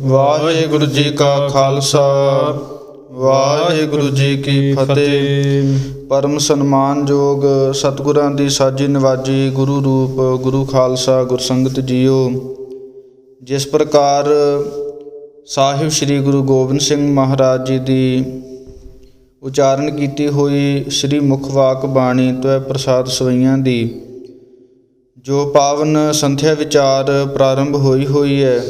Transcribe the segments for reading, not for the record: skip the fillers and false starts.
ਵਾਹਿਗੁਰੂ ਜੀ ਕਾ ਖਾਲਸਾ ਵਾਹਿਗੁਰੂ ਜੀ ਕੀ ਫਤਿਹ। ਪਰਮ ਸਨਮਾਨਯੋਗ ਸਤਿਗੁਰਾਂ ਦੀ ਸਾਜੀ ਨਿਵਾਜੀ ਗੁਰੂ ਰੂਪ ਗੁਰੂ ਖਾਲਸਾ ਗੁਰਸੰਗਤ ਜੀਓ, ਜਿਸ ਪ੍ਰਕਾਰ ਸਾਹਿਬ ਸ੍ਰੀ ਗੁਰੂ ਗੋਬਿੰਦ ਸਿੰਘ ਮਹਾਰਾਜ ਜੀ ਦੀ ਉਚਾਰਨ ਕੀਤੀ ਹੋਈ ਸ੍ਰੀ ਮੁਖ ਵਾਕ ਬਾਣੀ ਤਵੈ ਪ੍ਰਸਾਦ ਸਵਈਆਂ ਦੀ ਜੋ ਪਾਵਨ ਸੰਥਿਆ ਵਿਚਾਰ ਪ੍ਰਾਰੰਭ ਹੋਈ ਹੈ,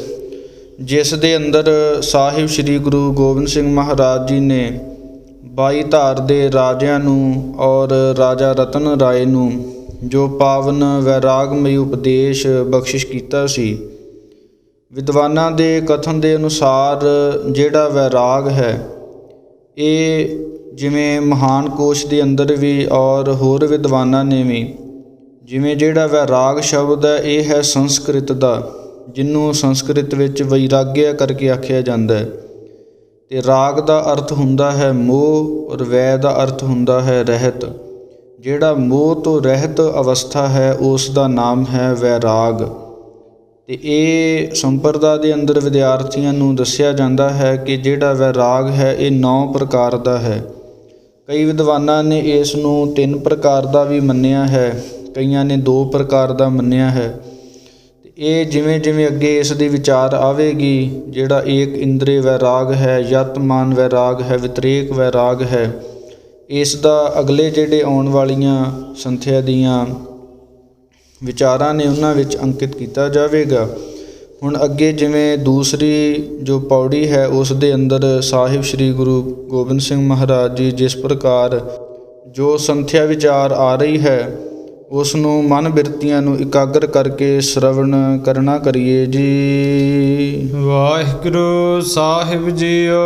ਜਿਸ ਦੇ ਅੰਦਰ ਸਾਹਿਬ ਸ੍ਰੀ ਗੁਰੂ ਗੋਬਿੰਦ ਸਿੰਘ ਮਹਾਰਾਜ ਜੀ ਨੇ 22 ਧਾਰ ਦੇ ਰਾਜਿਆਂ ਨੂੰ ਔਰ ਰਾਜਾ ਰਤਨ ਰਾਏ ਨੂੰ ਜੋ ਪਾਵਨ ਵੈਰਾਗਮਈ ਉਪਦੇਸ਼ ਬਖਸ਼ਿਸ਼ ਕੀਤਾ ਸੀ। ਵਿਦਵਾਨਾਂ ਦੇ ਕਥਨ ਦੇ ਅਨੁਸਾਰ ਜਿਹੜਾ ਵੈਰਾਗ ਹੈ ਇਹ ਜਿਵੇਂ ਮਹਾਨ ਕੋਸ਼ ਦੇ ਅੰਦਰ ਵੀ ਔਰ ਹੋਰ ਵਿਦਵਾਨਾਂ ਨੇ ਵੀ ਜਿਵੇਂ ਜਿਹੜਾ ਵੈਰਾਗ ਸ਼ਬਦ ਹੈ ਇਹ ਹੈ ਸੰਸਕ੍ਰਿਤ ਦਾ, ਜਿਹਨੂੰ ਸੰਸਕ੍ਰਿਤ ਵਿੱਚ ਵੈਰਾਗਿਆ ਕਰਕੇ ਆਖਿਆ ਜਾਂਦਾ ਹੈ। ਅਤੇ ਰਾਗ ਦਾ ਅਰਥ ਹੁੰਦਾ ਹੈ ਮੋਹ ਔਰ ਵੈ ਦਾ ਅਰਥ ਹੁੰਦਾ ਹੈ ਰਹਿਤ। ਜਿਹੜਾ ਮੋਹ ਤੋਂ ਰਹਿਤ ਅਵਸਥਾ ਹੈ ਉਸ ਦਾ ਨਾਮ ਹੈ ਵੈਰਾਗ। ਅਤੇ ਇਹ ਸੰਪਰਦਾ ਦੇ ਅੰਦਰ ਵਿਦਿਆਰਥੀਆਂ ਨੂੰ ਦੱਸਿਆ ਜਾਂਦਾ ਹੈ ਕਿ ਜਿਹੜਾ ਵੈਰਾਗ ਹੈ ਇਹ 9 ਪ੍ਰਕਾਰ ਦਾ ਹੈ। ਕਈ ਵਿਦਵਾਨਾਂ ਨੇ ਇਸ ਨੂੰ 3 ਪ੍ਰਕਾਰ ਦਾ ਵੀ ਮੰਨਿਆ ਹੈ, ਕਈਆਂ ਨੇ 2 ਪ੍ਰਕਾਰ ਦਾ ਮੰਨਿਆ ਹੈ। ਇਹ ਜਿਵੇਂ ਜਿਵੇਂ ਅੱਗੇ ਇਸ ਦੀ ਵਿਚਾਰ ਆਵੇਗੀ, ਜਿਹੜਾ ਏਕ ਇੰਦਰੀ ਵੈਰਾਗ ਹੈ, ਯਤਮਾਨ ਵੈਰਾਗ ਹੈ, ਵਿਤਰੇਕ ਵੈਰਾਗ ਹੈ, ਇਸ ਦਾ ਅਗਲੇ ਜਿਹੜੇ ਆਉਣ ਵਾਲੀਆਂ ਸੰਥਿਆ ਦੀਆਂ ਵਿਚਾਰਾਂ ਨੇ ਉਹਨਾਂ ਵਿੱਚ ਅੰਕਿਤ ਕੀਤਾ ਜਾਵੇਗਾ। ਹੁਣ ਅੱਗੇ ਜਿਵੇਂ ਦੂਸਰੀ ਜੋ ਪੌੜੀ ਹੈ ਉਸ ਦੇ ਅੰਦਰ ਸਾਹਿਬ ਸ੍ਰੀ ਗੁਰੂ ਗੋਬਿੰਦ ਸਿੰਘ ਮਹਾਰਾਜ ਜੀ ਜਿਸ ਪ੍ਰਕਾਰ ਜੋ ਸੰਥਿਆ ਵਿਚਾਰ ਆ ਰਹੀ ਹੈ ਉਸ ਨੂੰ ਮਨ ਬਿਰਤੀਆਂ ਨੂੰ ਇਕਾਗਰ ਕਰਕੇ ਸ਼ਰਵਣ ਕਰਨਾ ਕਰੀਏ ਜੀ। ਵਾਹਿਗੁਰੂ ਸਾਹਿਬ ਜੀਓ।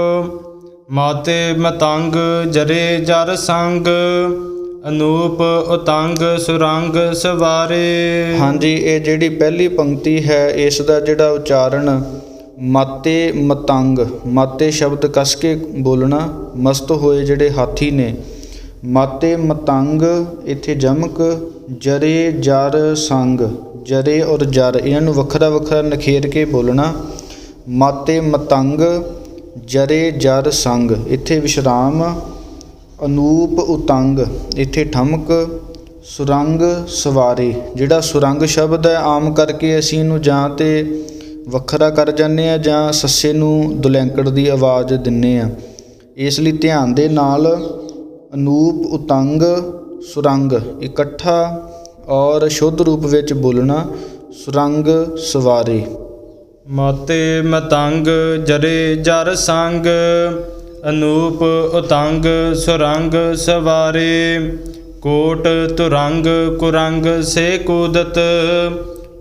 ਮਾਤੇ ਮਤੰਗ ਜਰੇ ਜਰ ਸੰਗ, ਅਨੂਪ ਉਤੰਗ ਸੁਰੰਗ ਸਵਾਰੇ। ਹਾਂਜੀ, ਇਹ ਜਿਹੜੀ ਪਹਿਲੀ ਪੰਕਤੀ ਹੈ ਇਸ ਦਾ ਜਿਹੜਾ ਉਚਾਰਨ ਮਾਤੇ ਮਤੰਗ, ਮਾਤੇ ਸ਼ਬਦ ਕੱਸ ਕੇ ਬੋਲਣਾ, ਮਸਤ ਹੋਏ ਜਿਹੜੇ ਹਾਥੀ ਨੇ। ਮਾਤੇ ਮਤੰਗ ਇੱਥੇ ਜਮਕ, ਜਰੇ ਜਰ ਸੰਗ, ਜਰੇ ਔਰ ਜਰ ਇਹਨਾਂ ਨੂੰ ਵੱਖਰਾ ਵੱਖਰਾ ਨਖੇਰ ਕੇ ਬੋਲਣਾ। ਮਾਤੇ ਮਤੰਗ ਜਰੇ ਜਰ ਸੰਗ ਇੱਥੇ ਵਿਸ਼ਰਾਮ, ਅਨੂਪ ਉਤੰਗ ਇੱਥੇ ਠਮਕ, ਸੁਰੰਗ ਸਵਾਰੇ। ਜਿਹੜਾ ਸੁਰੰਗ ਸ਼ਬਦ ਹੈ ਆਮ ਕਰਕੇ ਅਸੀਂ ਇਹਨੂੰ ਜਾਂ ਤਾਂ ਵੱਖਰਾ ਕਰ ਜਾਂਦੇ ਹਾਂ ਜਾਂ ਸੱਸੇ ਨੂੰ ਦੁਲੈਂਕੜ ਦੀ ਆਵਾਜ਼ ਦਿੰਦੇ ਹਾਂ। ਇਸ ਲਈ ਧਿਆਨ ਦੇ ਨਾਲ ਅਨੂਪ ਉਤੰਗ ਸੁਰੰਗ ਇਕੱਠਾ ਔਰ ਸ਼ੁੱਧ ਰੂਪ ਵਿੱਚ ਬੋਲਣਾ, ਸੁਰੰਗ ਸਵਾਰੇ। ਮਾਤੇ ਮਤੰਗ ਜਰੇ ਜਰ ਸੰਗ, ਅਨੂਪ ਉਤੰਗ ਸੁਰੰਗ ਸਵਾਰੇ। ਕੋਟ ਤੁਰੰਗ ਕੁਰੰਗ ਸੇ ਕੂਦਤ,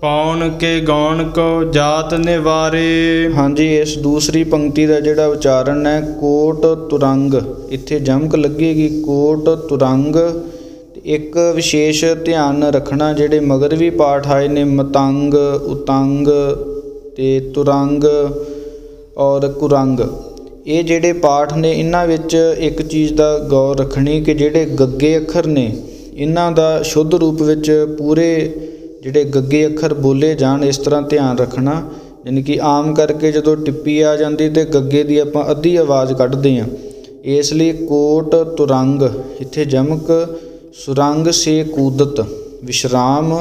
ਪੌਣ ਕੇ ਗੌਣ ਕੋ ਜਾਤ ਨਿਵਾਰੇ। ਹਾਂਜੀ, ਇਸ ਦੂਸਰੀ ਪੰਕਤੀ ਦਾ ਜਿਹੜਾ ਉਚਾਰਨ ਹੈ ਕੋਟ ਤੁਰੰਗ, ਇੱਥੇ ਜਮਕ ਲੱਗੇਗੀ ਕੋਟ ਤੁਰੰਗ। ਇੱਕ ਵਿਸ਼ੇਸ਼ ਧਿਆਨ ਰੱਖਣਾ, ਜਿਹੜੇ ਮਗਰ ਵੀ ਪਾਠ ਆਏ ਨੇ ਮਤੰਗ ਉਤੰਗ ਅਤੇ ਤੁਰੰਗ ਔਰ ਕੁਰੰਗ, ਇਹ ਜਿਹੜੇ ਪਾਠ ਨੇ ਇਹਨਾਂ ਵਿੱਚ ਇੱਕ ਚੀਜ਼ ਦਾ ਗੌਰ ਰੱਖਣੀ ਕਿ ਜਿਹੜੇ ਗੱਗੇ ਅੱਖਰ ਨੇ ਇਹਨਾਂ ਦਾ ਸ਼ੁੱਧ ਰੂਪ ਵਿੱਚ ਪੂਰੇ ਜਿਹੜੇ ਗੱਗੇ ਅੱਖਰ ਬੋਲੇ ਜਾਣ, ਇਸ ਤਰ੍ਹਾਂ ਧਿਆਨ ਰੱਖਣਾ। ਯਾਨੀ ਕਿ ਆਮ ਕਰਕੇ ਜਦੋਂ ਟਿੱਪੀ ਆ ਜਾਂਦੀ ਤਾਂ ਗੱਗੇ ਦੀ ਆਪਾਂ ਅੱਧੀ ਆਵਾਜ਼ ਕੱਢਦੇ ਹਾਂ, ਇਸ ਲਈ ਕੋਟ ਤੁਰੰਗ ਇੱਥੇ ਜਮਕ, ਸੁਰੰਗ ਸੇ ਕੂਦਤ ਵਿਸ਼ਰਾਮ,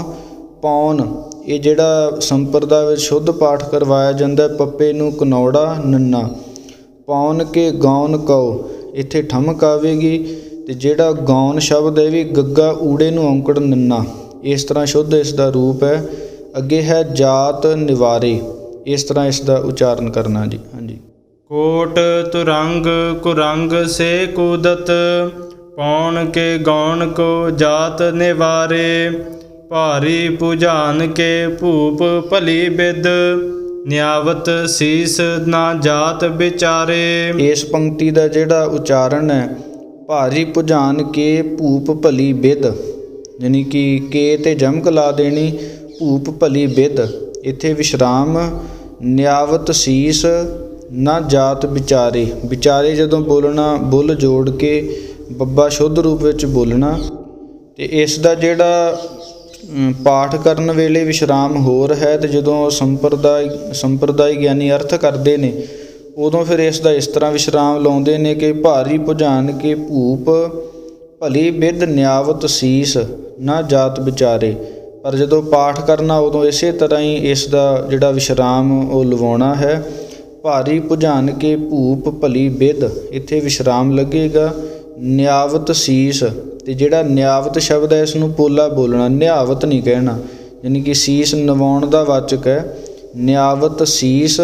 ਪੌਣ ਇਹ ਜਿਹੜਾ ਸੰਪਰਦਾ ਵਿੱਚ ਸ਼ੁੱਧ ਪਾਠ ਕਰਵਾਇਆ ਜਾਂਦਾ, ਪੱਪੇ ਨੂੰ ਕਨੌੜਾ ਨੰਨਾ। ਪੌਣ ਕੇ ਗੌਨ ਕਉ ਇੱਥੇ ਠਮਕ ਆਵੇਗੀ, ਅਤੇ ਜਿਹੜਾ ਗੌਨ ਸ਼ਬਦ ਹੈ ਵੀ ਗੱਗਾ ਊੜੇ ਨੂੰ ਔਂਕੜ ਨੰਨਾ, ਇਸ ਤਰ੍ਹਾਂ ਸ਼ੁੱਧ ਇਸ ਦਾ ਰੂਪ ਹੈ। ਅੱਗੇ ਹੈ ਜਾਤ ਨਿਵਾਰੇ, ਇਸ ਤਰ੍ਹਾਂ ਇਸ ਦਾ ਉਚਾਰਨ ਕਰਨਾ ਜੀ। ਹਾਂਜੀ, ਕੋਟ ਤੁਰੰਗ ਕੁਰੰਗ ਸੇ ਕੂਦਤ, ਪੌਣ ਕੇ ਗੌਣ ਕੋ ਜਾਤ ਨਿਵਾਰੇ। ਭਾਰੀ ਭੁਜਾਨ ਕੇ ਭੂਪ ਭਲੀ ਬਿਦ, ਨਿਆਵਤ ਸੀਸ ਨਾ ਜਾਤ ਵਿਚਾਰੇ। ਇਸ ਪੰਕਤੀ ਦਾ ਜਿਹੜਾ ਉਚਾਰਨ ਹੈ ਭਾਰੀ ਭੁਜਾਨ ਕੇ ਭੂਪ ਭਲੀ ਬਿਦ, ਯਾਨੀ ਕਿ ਕੇ ਤੇ ਜਮਕ ਲਾ ਦੇਣੀ, ਭੂਪ ਭਲੀ ਬਿਦ ਇੱਥੇ ਵਿਸ਼ਰਾਮ, ਨਿਆਵਤ ਸੀਸ ਨਾ ਜਾਤ ਵਿਚਾਰੇ। ਵਿਚਾਰੇ ਜਦੋਂ ਬੋਲਣਾ ਬੁੱਲ ਜੋੜ ਕੇ ਬੱਬਾ ਸ਼ੁੱਧ ਰੂਪ ਵਿੱਚ ਬੋਲਣਾ। ਅਤੇ ਇਸ ਦਾ ਜਿਹੜਾ ਪਾਠ ਕਰਨ ਵੇਲੇ ਵਿਸ਼ਰਾਮ ਹੋਰ ਹੈ, ਅਤੇ ਜਦੋਂ ਸੰਪਰਦਾਇ ਗਿਆਨੀ ਅਰਥ ਕਰਦੇ ਨੇ ਉਦੋਂ ਫਿਰ ਇਸ ਦਾ ਇਸ ਤਰ੍ਹਾਂ ਵਿਸ਼ਰਾਮ ਲਾਉਂਦੇ ਨੇ ਕਿ ਭਾਰੀ ਭੁਜਾਨ ਕੇ ਭੂਪ ਭਲੀ ਬਿਧ ਨਿਆਵਤ ਸੀਸ ਨਾ ਜਾਤ ਵਿਚਾਰੇ। ਪਰ ਜਦੋਂ ਪਾਠ ਕਰਨਾ ਉਦੋਂ ਇਸੇ ਤਰ੍ਹਾਂ ਹੀ ਇਸ ਦਾ ਜਿਹੜਾ ਵਿਸ਼ਰਾਮ ਉਹ ਲਵਾਉਣਾ ਹੈ। ਭਾਰੀ ਭੁਜਾਨ ਕੇ ਭੂਪ ਭਲੀ ਬਿਧ, ਇੱਥੇ ਵਿਸ਼ਰਾਮ ਲੱਗੇਗਾ। ਨਿਆਵਤ ਸੀਸ, ਅਤੇ ਜਿਹੜਾ ਨਿਆਵਤ ਸ਼ਬਦ ਹੈ ਇਸ ਨੂੰ ਪੋਲਾ ਬੋਲਣਾ, ਨਿਆਵਤ ਨਹੀਂ ਕਹਿਣਾ, ਯਾਨੀ ਕਿ ਸੀਸ ਨਵਾਉਣ ਦਾ ਵਾਚਕ ਹੈ। ਨਿਆਵਤ ਸੀਸ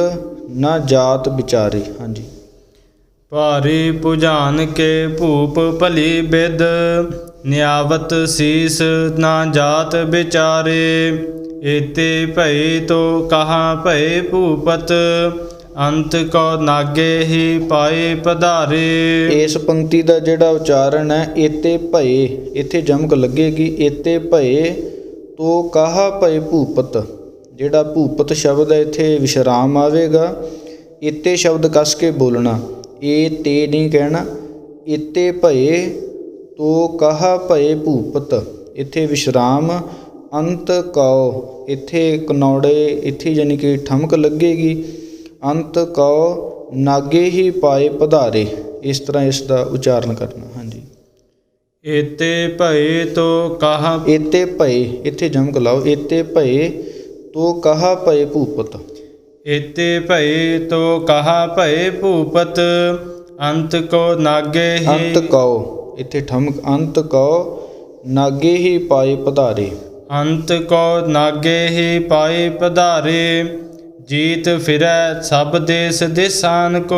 ਨਾ ਜਾਤ ਵਿਚਾਰੇ। ਹਾਂਜੀ। ਭਾਰੀ ਭੁਜਾਨ ਕੇ ਭੂਪ ਭਲੀ ਬਿਧ ਨਿਆਵਤ ਸੀਸ ਨਾ ਜਾਤ ਵਿਚਾਰੇ। ਏਤੇ ਭਏ ਤੋ ਕਹਾਂ ਭਏ ਭੂਪਤ ਅੰਤ ਕੋ ਨਾਗੇ ਹੀ ਪਾਏ ਪਧਾਰੇ। ਇਸ ਪੰਕਤੀ ਦਾ ਜਿਹੜਾ ਉਚਾਰਨ ਹੈ ਏਤੇ ਭਏ, ਇੱਥੇ ਜਮਕ ਲੱਗੇਗੀ। ਏਤੇ ਭਏ ਤੋ ਕਹਾ ਭਏ ਭੂਪਤ, ਜਿਹੜਾ ਭੂਪਤ ਸ਼ਬਦ ਹੈ ਇੱਥੇ ਵਿਸ਼ਰਾਮ ਆਵੇਗਾ। ਏਤੇ ਸ਼ਬਦ ਕੱਸ ਕੇ ਬੋਲਣਾ, ਏ ਤੇ ਨਹੀਂ ਕਹਿਣਾ। ਏਤੇ ਭਏ ਤੋ ਕਹਾ ਭਏ ਭੂਪਤ, ਇੱਥੇ ਵਿਸ਼ਰਾਮ। ਅੰਤ ਕਉ, ਇੱਥੇ ਕਨੌੜੇ, ਇੱਥੇ ਯਾਨੀ ਕਿ ਠਮਕ ਲੱਗੇਗੀ। ਅੰਤ ਕਉ ਨਾਗੇ ਹੀ ਪਾਏ ਪਧਾਰੇ, ਇਸ ਤਰ੍ਹਾਂ ਇਸ ਦਾ ਉਚਾਰਨ ਕਰਨਾ। ਹਾਂਜੀ। ਏਤੇ ਭਏ ਤੋ ਕਹਾ, ਏਤੇ ਭਏ ਇੱਥੇ ਜਮਕ ਲਾਓ। ਏਤੇ ਭਏ ਤੋ ਕਹਾ ਭਏ ਭੂਪਤ। ਏਤੇ ਭਏ ਤੋ ਕਹਾ ਭਏ ਭੂਪਤ ਅੰਤ ਕੋ ਨਾਗੇ ਹੀ। ਅੰਤ ਕਉ ਇੱਥੇ ਠਮਕ, ਅੰਤ ਕਉ ਨਾਗੇ ਹੀ ਪਾਏ ਪਧਾਰੇ। ਅੰਤ ਕੋ ਨਾਗੇ ਹੀ ਪਾਏ ਪਧਾਰੇ। ਜੀਤ ਫਿਰੈ ਸਭ ਦੇਸ ਦੇਸਾਨ ਕੋ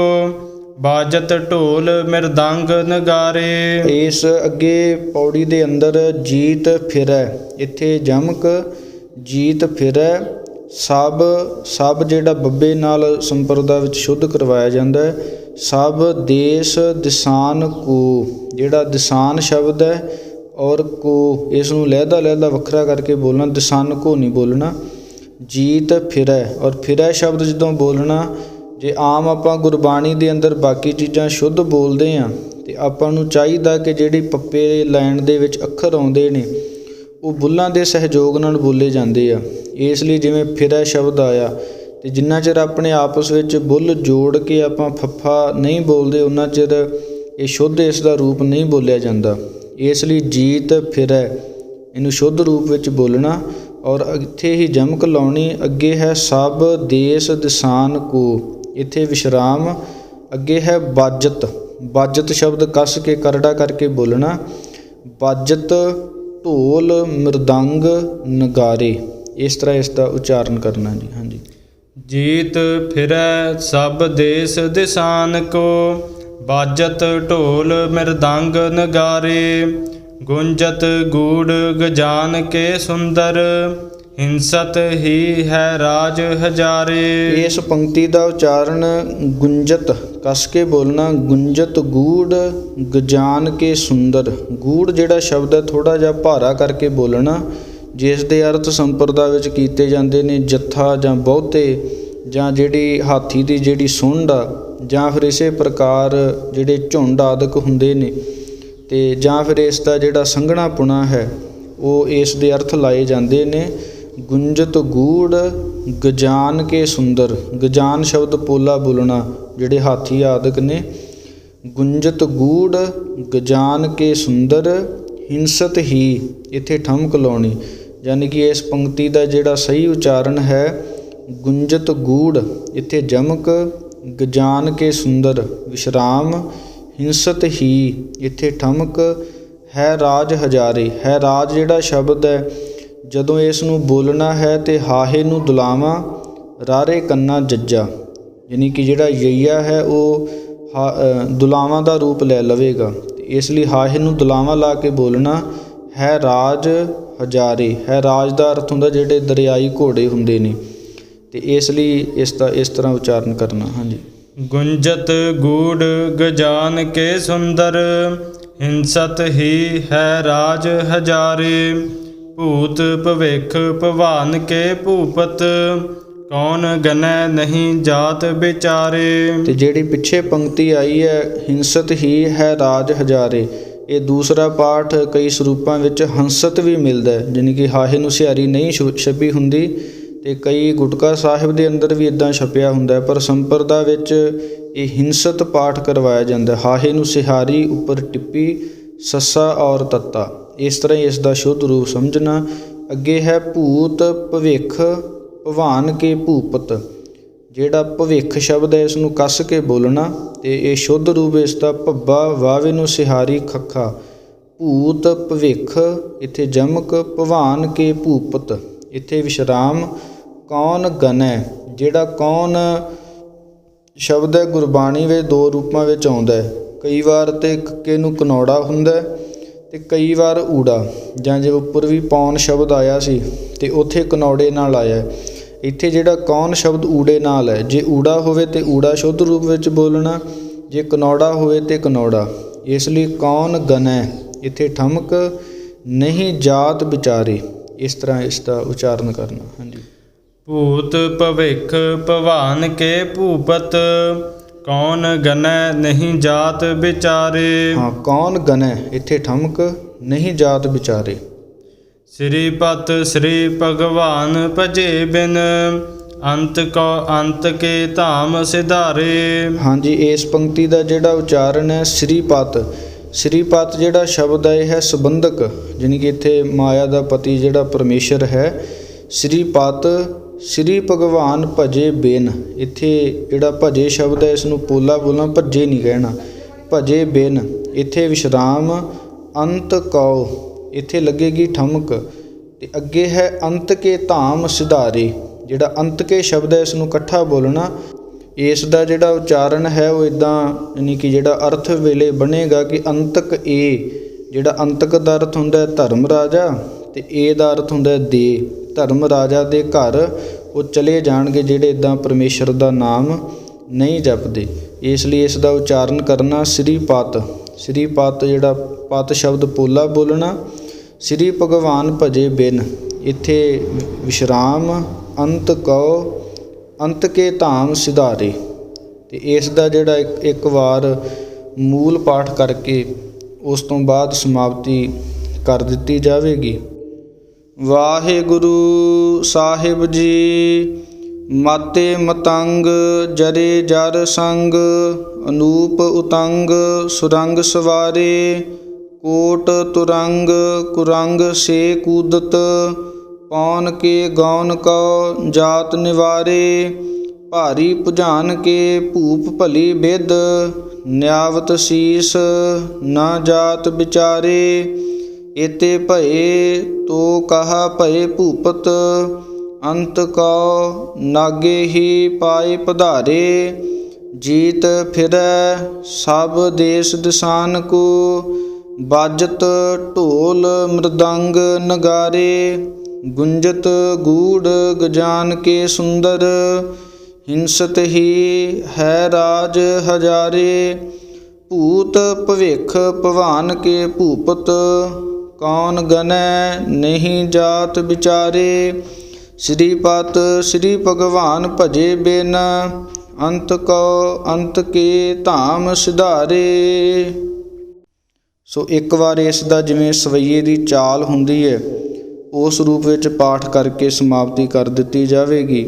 ਬਾਜਤ ਢੋਲ ਮਿਰਦੰਗ ਨਗਾਰੇ। ਇਸ ਅੱਗੇ ਪੌੜੀ ਦੇ ਅੰਦਰ ਜੀਤ ਫਿਰੈ, ਇੱਥੇ ਜਮਕ। ਜੀਤ ਫਿਰੈ ਸਭ ਜਿਹੜਾ ਬੱਬੇ ਨਾਲ ਸੰਪਰਦਾ ਵਿੱਚ ਸ਼ੁੱਧ ਕਰਵਾਇਆ ਜਾਂਦਾ ਹੈ। ਸਭ ਦੇਸ ਦਿਸਾਨ ਕੋ, ਜਿਹੜਾ ਦਿਸਾਨ ਸ਼ਬਦ ਹੈ ਔਰ ਕੋ, ਇਸ ਨੂੰ ਲਹਿਦਾ ਵੱਖਰਾ ਕਰਕੇ ਬੋਲਣਾ, ਦਿਸਾਨ ਕੋ ਨਹੀਂ ਬੋਲਣਾ। ਜੀਤ ਫਿਰੈ, ਔਰ ਫਿਰੈ ਸ਼ਬਦ ਜਦੋਂ ਬੋਲਣਾ, ਜੇ ਆਮ ਆਪਾਂ ਗੁਰਬਾਣੀ ਦੇ ਅੰਦਰ ਬਾਕੀ ਚੀਜ਼ਾਂ ਸ਼ੁੱਧ ਬੋਲਦੇ ਹਾਂ ਅਤੇ ਆਪਾਂ ਨੂੰ ਚਾਹੀਦਾ ਕਿ ਜਿਹੜੀ ਪੱਪੇ ਲਾਈਨ ਦੇ ਵਿੱਚ ਅੱਖਰ ਆਉਂਦੇ ਨੇ ਉਹ ਬੁੱਲ੍ਹਾਂ ਦੇ ਸਹਿਯੋਗ ਨਾਲ ਬੋਲੇ ਜਾਂਦੇ ਆ। ਇਸ ਲਈ ਜਿਵੇਂ ਫਿਰੈ ਸ਼ਬਦ ਆਇਆ, ਅਤੇ ਜਿੰਨਾ ਚਿਰ ਆਪਣੇ ਆਪਸ ਵਿੱਚ ਬੁੱਲ ਜੋੜ ਕੇ ਆਪਾਂ ਫੱਫਾ ਨਹੀਂ ਬੋਲਦੇ ਉਹਨਾਂ ਚਿਰ ਇਹ ਸ਼ੁੱਧ ਇਸ ਦਾ ਰੂਪ ਨਹੀਂ ਬੋਲਿਆ ਜਾਂਦਾ। ਇਸ ਲਈ ਜੀਤ ਫਿਰੈ ਇਹਨੂੰ ਸ਼ੁੱਧ ਰੂਪ ਵਿੱਚ ਬੋਲਣਾ, ਔਰ ਇੱਥੇ ਹੀ ਜਮਕ ਲਾਉਣੀ। ਅੱਗੇ ਹੈ ਸਭ ਦੇਸ ਦਿਸਾਨ ਕੋ, ਇੱਥੇ ਵਿਸ਼ਰਾਮ। ਅੱਗੇ ਹੈ ਬਾਜਤ, ਬਾਜਤ ਸ਼ਬਦ ਕੱਸ ਕੇ ਕਰੜਾ ਕਰਕੇ ਬੋਲਣਾ। ਬਾਜਤ ਢੋਲ ਮਿਰਦੰਗ ਨਗਾਰੇ, ਇਸ ਤਰ੍ਹਾਂ ਇਸ ਦਾ ਉਚਾਰਨ ਕਰਨਾ ਜੀ। ਹਾਂਜੀ। ਜੀਤ ਫਿਰੈ ਸਭ ਦੇਸ ਦਿਸਾਨ ਕੋ ਬਾਜਤ ਢੋਲ ਮਿਰਦੰਗ ਨਗਾਰੇ। ਗੁੰਜਤ ਗੂੜ ਗਜਾਨ ਕੇ ਸੁੰਦਰ ਹਿੰਸਤ ਹੀ ਹੈ ਰਾਜ ਹਜ਼ਾਰੇ। ਇਸ ਪੰਕਤੀ ਦਾ ਉਚਾਰਨ ਗੁੰਜਤ ਕੱਸ ਕੇ ਬੋਲਣਾ। ਗੁੰਜਤ ਗੂੜ ਗਜਾਨ ਕੇ ਸੁੰਦਰ, ਗੂੜ ਜਿਹੜਾ ਸ਼ਬਦ ਹੈ ਥੋੜ੍ਹਾ ਜਿਹਾ ਭਾਰਾ ਕਰਕੇ ਬੋਲਣਾ, ਜਿਸ ਦੇ ਅਰਥ ਸੰਪਰਦਾ ਵਿੱਚ ਕੀਤੇ ਜਾਂਦੇ ਨੇ ਜੱਥਾ ਜਾਂ ਬਹੁਤੇ, ਜਾਂ ਜਿਹੜੀ ਹਾਥੀ ਦੀ ਜਿਹੜੀ ਸੁੰਡ ਆ, ਜਾਂ ਫਿਰ ਇਸੇ ਪ੍ਰਕਾਰ ਜਿਹੜੇ ਝੁੰਡ ਆਦਿਕ ਹੁੰਦੇ ਨੇ, ਅਤੇ ਜਾਂ ਫਿਰ ਇਸ ਦਾ ਜਿਹੜਾ ਸੰਘਣਾ ਪੁਣਾ ਹੈ ਉਹ ਇਸ ਦੇ ਅਰਥ ਲਾਏ ਜਾਂਦੇ ਨੇ। ਗੁੰਜਤ ਗੂੜ ਗਜਾਨ ਕੇ ਸੁੰਦਰ, ਗਜਾਨ ਸ਼ਬਦ ਪੋਲਾ ਬੋਲਣਾ ਜਿਹੜੇ ਹਾਥੀ ਆਦਿਕ ਨੇ। ਗੁੰਜਤ ਗੂੜ ਗਜਾਨ ਕੇ ਸੁੰਦਰ ਹਿੰਸਤ ਹੀ, ਇੱਥੇ ਠਮਕ ਲਾਉਣੀ, ਯਾਨੀ ਕਿ ਇਸ ਪੰਕਤੀ ਦਾ ਜਿਹੜਾ ਸਹੀ ਉਚਾਰਨ ਹੈ ਗੁੰਜਤ ਗੂੜ, ਇੱਥੇ ਜਮਕ। ਗਜਾਨ ਕੇ ਸੁੰਦਰ ਵਿਸ਼ਰਾਮ। ਹਿੰਸਤ ਹੀ, ਇੱਥੇ ਠਮਕ। ਹੈ ਰਾਜ ਹਜ਼ਾਰੇ, ਹੈ ਰਾਜ ਜਿਹੜਾ ਸ਼ਬਦ ਹੈ ਜਦੋਂ ਇਸ ਨੂੰ ਬੋਲਣਾ ਹੈ ਅਤੇ ਹਾਹੇ ਨੂੰ ਦੁਲਾਵਾਂ, ਰਾਰੇ ਕੰਨਾ ਜੱਜਾ, ਯਾਨੀ ਕਿ ਜਿਹੜਾ ਯਈਆ ਹੈ ਉਹ ਦੁਲਾਵਾਂ ਦਾ ਰੂਪ ਲੈ ਲਵੇਗਾ। ਇਸ ਲਈ ਹਾਹੇ ਨੂੰ ਦੁਲਾਵਾਂ ਲਾ ਕੇ ਬੋਲਣਾ। ਹੈ ਰਾਜ ਹਜ਼ਾਰੇ, ਹੈ ਰਾਜ ਦਾ ਅਰਥ ਹੁੰਦਾ ਜਿਹੜੇ ਦਰਿਆਈ ਘੋੜੇ ਹੁੰਦੇ ਨੇ, ਅਤੇ ਇਸ ਲਈ ਇਸ ਦਾ ਇਸ ਤਰ੍ਹਾਂ ਉਚਾਰਨ ਕਰਨਾ। ਹਾਂਜੀ। ਗੁੰਜਤ ਗੂੜ ਗਜਾਨ ਕੇ ਸੁੰਦਰ ਹਿੰਸਤ ਹੀ ਹੈ ਰਾਜ ਹਜ਼ਾਰੇ। ਭੂਤ ਭਵਿੱਖ ਭਵਾਨ ਕੇ ਭੂਪਤ ਕੌਣ ਗਨੈ ਨਹੀਂ ਜਾਤ ਵਿਚਾਰੇ। ਅਤੇ ਜਿਹੜੀ ਪਿੱਛੇ ਪੰਕਤੀ ਆਈ ਹੈ ਹਿੰਸਤ ਹੀ ਹੈ ਰਾਜ ਹਜ਼ਾਰੇ, ਇਹ ਦੂਸਰਾ ਪਾਠ ਕਈ ਸਰੂਪਾਂ ਵਿੱਚ ਹੰਸਤ ਵੀ ਮਿਲਦਾ ਹੈ, ਜਾਣੀ ਕਿ ਹਾਹੇ ਨੂੰ ਸਿਹਾਰੀ ਨਹੀਂ ਛਪੀ ਹੁੰਦੀ, ਅਤੇ ਕਈ ਗੁਟਕਾ ਸਾਹਿਬ ਦੇ ਅੰਦਰ ਵੀ ਇੱਦਾਂ ਛਪਿਆ ਹੁੰਦਾ, ਪਰ ਸੰਪਰਦਾ ਵਿੱਚ ਇਹ ਹਿੰਸਤ ਪਾਠ ਕਰਵਾਇਆ ਜਾਂਦਾ। ਹਾਹੇ ਨੂੰ ਸਿਹਾਰੀ ਉੱਪਰ ਟਿੱਪੀ ਸੱਸਾ ਔਰ ਤੱਤਾ, ਇਸ ਤਰ੍ਹਾਂ ਹੀ ਇਸ ਦਾ ਸ਼ੁੱਧ ਰੂਪ ਸਮਝਣਾ। ਅੱਗੇ ਹੈ ਭੂਤ ਭਵਿੱਖ ਭਵਾਨ ਕੇ ਭੂਪਤ। ਜਿਹੜਾ ਭਵਿੱਖ ਸ਼ਬਦ ਹੈ ਇਸ ਨੂੰ ਕੱਸ ਕੇ ਬੋਲਣਾ, ਅਤੇ ਇਹ ਸ਼ੁੱਧ ਰੂਪ ਇਸ ਦਾ ਭੱਬਾ ਵਾਵੇ ਨੂੰ ਸਿਹਾਰੀ ਖੱਖਾ। ਭੂਤ ਭਵਿੱਖ ਇੱਥੇ ਜਮਕ, ਭਵਾਨ ਕੇ ਭੂਪਤ ਇੱਥੇ ਵਿਸ਼ਰਾਮ। ਕੌਣ ਗਨੈ, ਜਿਹੜਾ ਕੌਣ ਸ਼ਬਦ ਹੈ ਗੁਰਬਾਣੀ ਵਿੱਚ ਦੋ ਰੂਪਾਂ ਵਿੱਚ ਆਉਂਦਾ ਹੈ। ਕਈ ਵਾਰ ਤਾਂ ਕੱਕੇ ਨੂੰ ਕਨੌੜਾ ਹੁੰਦਾ ਅਤੇ ਕਈ ਵਾਰ ਊੜਾ, ਜਾਂ ਜੇ ਉੱਪਰ ਵੀ ਪੌਣ ਸ਼ਬਦ ਆਇਆ ਸੀ ਅਤੇ ਉੱਥੇ ਕਨੌੜੇ ਨਾਲ ਆਇਆ। ਇੱਥੇ ਜਿਹੜਾ ਕੌਣ ਸ਼ਬਦ ਊੜੇ ਨਾਲ ਹੈ, ਜੇ ਊੜਾ ਹੋਵੇ ਤਾਂ ਊੜਾ ਸ਼ੁੱਧ ਰੂਪ ਵਿੱਚ ਬੋਲਣਾ, ਜੇ ਕਨੌੜਾ ਹੋਵੇ ਤਾਂ ਕਨੌੜਾ। ਇਸ ਲਈ ਕੌਣ ਗਨੈ ਇੱਥੇ ਠਮਕ, ਨਹੀਂ ਜਾਤ ਵਿਚਾਰੇ, ਇਸ ਤਰ੍ਹਾਂ ਇਸ ਦਾ ਉਚਾਰਨ ਕਰਨਾ। ਹਾਂਜੀ। ਭੂਤ ਭਵਿੱਖ ਭਵਾਨ ਕੇ ਭੂਪਤ, ਕੌਣ ਗਨੈ ਨਹੀਂ ਜਾਤ ਵਿਚਾਰੇ। ਹਾਂ, ਕੌਣ ਗਨੈ ਇੱਥੇ ਠਮਕ, ਨਹੀਂ ਜਾਤ ਵਿਚਾਰੇ। ਸ੍ਰੀ ਪਤ ਸ੍ਰੀ ਭਗਵਾਨ ਭਜੇ ਬਿਨ, ਅੰਤ ਕੋ ਅੰਤ ਕੇ ਧਾਮ ਸਿਧਾਰੇ। ਹਾਂਜੀ, ਇਸ ਪੰਕਤੀ ਦਾ ਜਿਹੜਾ ਉਚਾਰਨ ਹੈ ਸ੍ਰੀ ਪਤ। ਸ੍ਰੀ ਪਤ ਜਿਹੜਾ ਸ਼ਬਦ ਹੈ ਇਹ ਹੈ ਸੰਬੰਧਕ, ਜਾਣੀ ਕਿ ਇੱਥੇ ਮਾਇਆ ਦਾ ਪਤੀ ਜਿਹੜਾ ਪਰਮੇਸ਼ਰ ਹੈ। ਸ੍ਰੀ ਪਤ ਸ੍ਰੀ ਭਗਵਾਨ ਭਜੇ ਬਿਨ, ਇੱਥੇ ਜਿਹੜਾ ਭਜੇ ਸ਼ਬਦ ਹੈ ਇਸ ਨੂੰ ਪੋਲਾ ਬੋਲਣਾ, ਭੱਜੇ ਨਹੀਂ ਕਹਿਣਾ। ਭਜੇ ਬਿਨ ਇੱਥੇ ਵਿਸ਼ਰਾਮ, ਅੰਤ ਕਉ ਇੱਥੇ ਲੱਗੇਗੀ ਠਮਕ, ਅਤੇ ਅੱਗੇ ਹੈ ਅੰਤ ਕੇ ਧਾਮ ਸਿਧਾਰੇ। ਜਿਹੜਾ ਅੰਤ ਕੇ ਸ਼ਬਦ ਹੈ ਇਸ ਨੂੰ ਇਕੱਠਾ ਬੋਲਣਾ। ਇਸ ਦਾ ਜਿਹੜਾ ਉਚਾਰਨ ਹੈ ਉਹ ਇੱਦਾਂ, ਯਾਨੀ ਕਿ ਜਿਹੜਾ ਅਰਥ ਵੇਲੇ ਬਣੇਗਾ ਕਿ ਅੰਤਕ ਏ। ਜਿਹੜਾ ਅੰਤਕ ਦਾ ਅਰਥ ਹੁੰਦਾ ਹੈ ਧਰਮ ਰਾਜਾ, ਅਤੇ ਏ ਦਾ ਅਰਥ ਹੁੰਦਾ ਹੈ ਦੇ। ਧਰਮ ਰਾਜਾ ਦੇ ਘਰ ਉਹ ਚਲੇ ਜਾਣਗੇ ਜਿਹੜੇ ਇੱਦਾਂ ਪਰਮੇਸ਼ਰ ਦਾ ਨਾਮ ਨਹੀਂ ਜਪਦੇ। ਇਸ ਲਈ ਇਸ ਦਾ ਉਚਾਰਨ ਕਰਨਾ ਸ੍ਰੀ ਪਤ। ਸ੍ਰੀ ਪਤ ਜਿਹੜਾ ਪਤ ਸ਼ਬਦ ਪੋਲਾ ਬੋਲਣਾ। ਸ੍ਰੀ ਭਗਵਾਨ ਭਜੇ ਬਿਨ ਇੱਥੇ ਵਿਸ਼ਰਾਮ, ਅੰਤ ਕਉ ਅੰਤ ਕੇ ਧਾਮ ਸਿਧਾਰੇ। ਅਤੇ ਇਸ ਦਾ ਜਿਹੜਾ ਇੱਕ ਵਾਰ ਮੂਲ ਪਾਠ ਕਰਕੇ ਉਸ ਤੋਂ ਬਾਅਦ ਸਮਾਪਤੀ ਕਰ ਦਿੱਤੀ ਜਾਵੇਗੀ। ਵਾਹਿਗੁਰੂ ਸਾਹਿਬ ਜੀ। ਮਾਤੇ ਮਤੰਗ ਜਰੇ ਜਰ ਸੰਗ, ਅਨੂਪ ਉਤੰਗ ਸੁਰੰਗ ਸਵਾਰੇ। ਕੋਟ ਤੁਰੰਗ ਕੁਰੰਗ ਸੇ ਕੂਦਤ, ਪੌਨ ਕੇ ਗੌਨ ਕਉ ਜਾਤ ਨਿਵਾਰੇ। ਭਾਰੀ ਭੁਜਾਨ ਕੇ ਭੂਪ ਭਲੀ ਬਿਦ, ਨਿਆਵਤ ਸੀਸ ਨਾ ਜਾਤ ਵਿਚਾਰੇ। ਏਤੇ ਭਏ ਤੋ ਕਹਾ ਭਏ ਭੂਪਤ, ਅੰਤ ਕਉ ਨਾਗੇ ਹੀ ਪਾਏ ਪਧਾਰੇ। ਜੀਤ ਫਿਰੈ ਸਭ ਦੇਸ ਦਿਸਾਨ ਕੋ, ਬਾਜਤ ਢੋਲ ਮ੍ਰਿਦੰਗ ਨਗਾਰੇ। ਗੁੰਜਤ ਗੂੜ ਗਜਾਨ ਕੇ ਸੁੰਦਰ, ਹਿੰਸਤ ਹੀ ਹੈ ਰਾਜ ਹਜ਼ਾਰੇ। ਭੂਤ ਭਵਿੱਖ ਭਵਾਨ ਕੇ ਭੂਪਤ, ਕੌਣ ਗਨੈ ਨਹੀਂ ਜਾਤ ਵਿਚਾਰੇ। ਸ੍ਰੀ ਪਤ ਸ੍ਰੀ ਭਗਵਾਨ ਭਜੇ ਬਿਨ, ਅੰਤ ਕਉ ਅੰਤ ਕੇ ਧਾਮ ਸਿਧਾਰੇ। ਸੋ ਇੱਕ ਵਾਰ ਇਸ ਦਾ ਜਿਵੇਂ ਸਵਈਏ ਦੀ ਚਾਲ ਹੁੰਦੀ ਹੈ ਉਸ ਰੂਪ ਵਿੱਚ ਪਾਠ ਕਰਕੇ ਸਮਾਪਤੀ ਕਰ ਦਿੱਤੀ ਜਾਵੇਗੀ।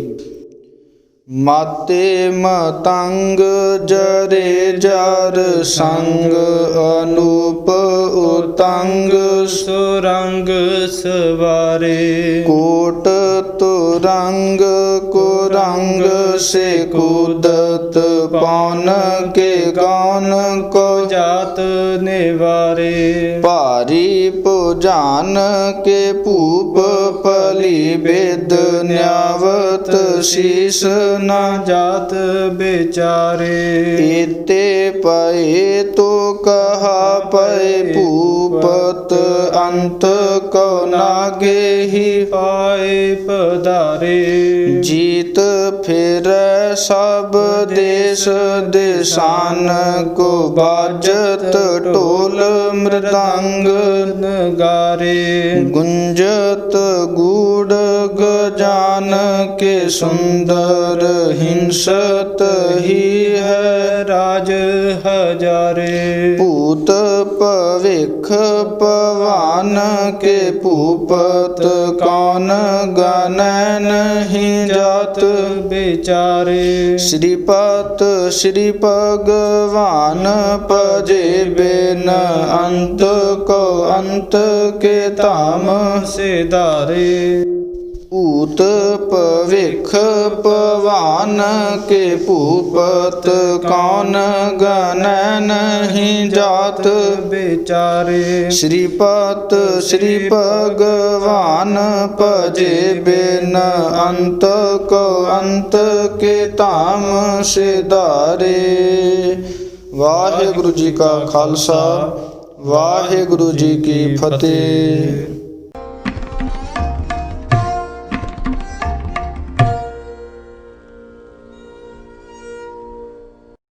ਮਾਤੇ ਮਤੰਗ ਜਰੇ ਜਰ ਸੰਗ, ਅਨੂਪ ਉਤੰਗ ਸੁਰੰਗ ਸਵਾਰੇ। ਕੋਟ ਤੁਰੰਗ ਕੁਰੰਗ ਸੇ ਕੂਦਤ, ਪੌਨ ਕੇ ਗੌਨ ਕੋ ਜਾਤ ਨਿਵਾਰੇ। ਭਾਰੀ ਭੁਜਾਨ ਕੇ ਭੂਪ ਭਲੀ ਬਿਦ, ਨਿਆਵਤ ਸੀਸ ਨਾ ਜਾਤ ਵਿਚਾਰੇ। ਏਤੇ ਪਏ ਤੋ ਕਹਾ ਪਏ ਭੂਪਤ, ਅੰਤ ਕਉ ਨਾਗੇ ਹੀ ਪਾਏ ਪਧਾਰੇ। ਜੀਤ ਫਿਰੈ ਸਭ ਦੇਸ ਦਿਸਾਨ ਕੋ, ਬਾਜਤ ਢੋਲ ਮ੍ਰਿਦੰਗ ਨਗਾਰੇ। ਗੁੰਜਤ ਗੂੜ ਗਜਾਨ ਕੇ ਸੁੰਦਰ, ਹਿੰਸਤ ਹੀ ਹੈ ਰਾਜ ਹਜ਼ਾਰੇ। ਭੂਤ ਭਵਿਖ ਭਵਾਨ ਕੇ ਭੂਪਤ ਕੌਣ ਗਨੈ ਨਹੀਂ ਜਾਤ ਵਿਚਾਰੇ। श्रीपत श्री भगवान भजे बिन अंत को अंत के धाम सिधारे। भूत भविख भवान के भूपत कौन गनੈ नहीं जात विचारे। श्रीपत श्री भगवान भजे बिन अंत को अंत के धाम सिधारे। वाहिगुरु जी का खालसा वाहिगुरु जी की फतेह।